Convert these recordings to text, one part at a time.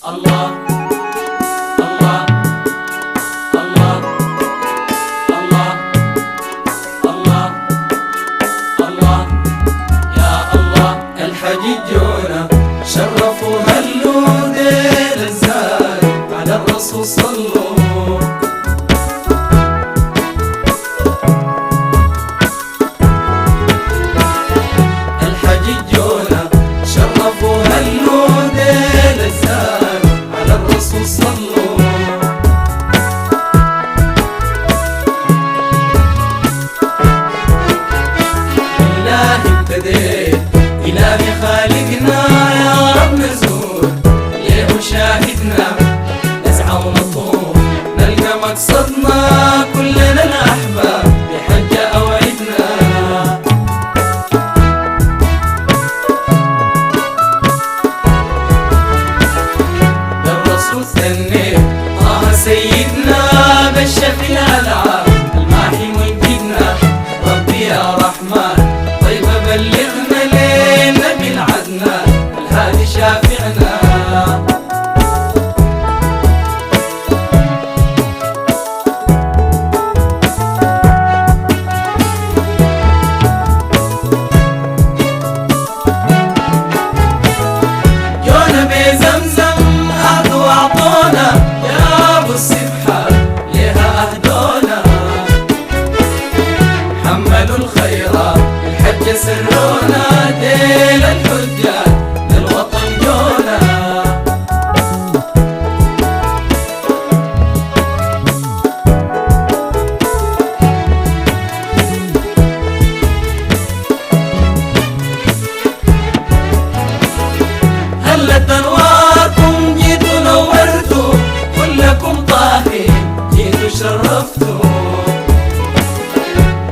الله الله الله الله الله الله يا الله. الحجيجونا شرفوا هاللون الزاد على الرسول صلوا. الحجيجونا شرفوا هاللون الزاد على الرسول صلوا. بالله ابتديت إلهي خالقنا يا رب نزور ليه وشاهدنا نسعى ونطوف نلقى مقصدنا كلنا الأحباب بحجة أوعدنا. للرسول ثنيت طه سيدنا بالشفي الألعاب الماحي منجدنا. ربي يا رحمن طيب بلغنا للنبي العدنان الهادي شافعنا. جونا بزمزم أخذوا وأعطونا يا أبو السبحة ليها أهدونا. حملوا الخيرات الحج سرونا ديل الحجاج للوطن جونا. هلت انواركم جيتوا نورتوا كلكم طاهين جيتوا شرفتوا.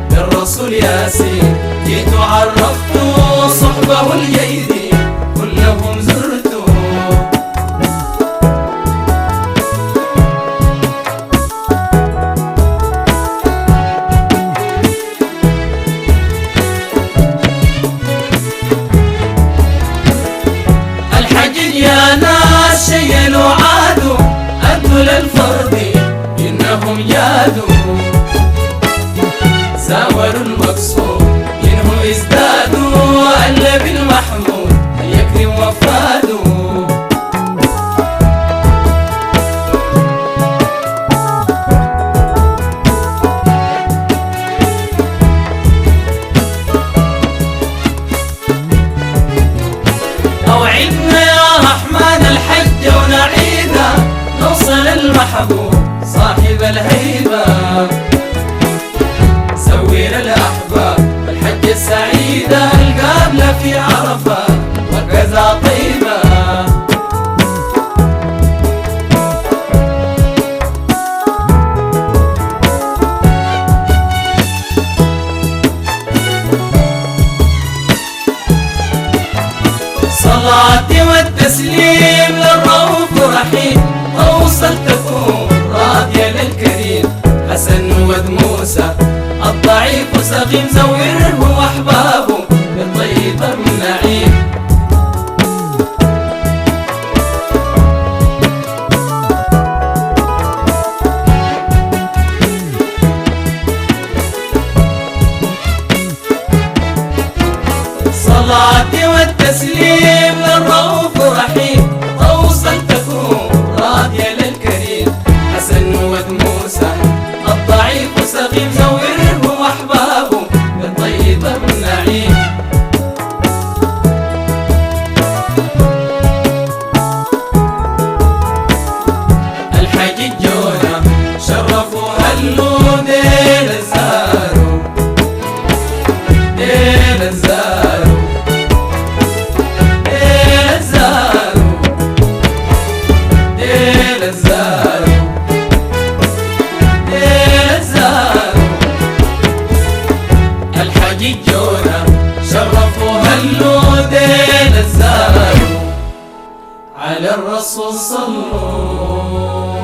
بالرسول ياسين جيتوا عرفتوا صحبه والجيدين كلهم زرتوا. الحجيج يا ناس شيلوا عادوا أدوا للفرد إنهم جادوا. زاوروا المقصود إنهم ازدادوا ألا بالمحمود يكرم وفادوا. أوعدنا يا رحمن الحج ونعيدا نوصل المحبوب صاحب الهيبة. سوير الأحباب بالحج السعيدة القابلة في عرفات وكذا طيبة. صلاتي والتسليم للرؤوف رحيم توصل تكون راضية للكريم. حسن ود موسى الضعيف وسقيم زوره واحبابه بالطيب النعيم. صلاتي والتسليم للرؤوف رحيم توصل تكون راضية للكريم. حسن ود موسى الضعيف وسقيم زوره واحبابه بالطيب النعيم. الحجيجونا شرفوا هاللون ديل الزارو ديل الزارو ديل الزارو ديل الزارو ديل الزارو. الحجيجونا شرفوا هاللون ديل الزارو على الرسول صلوا.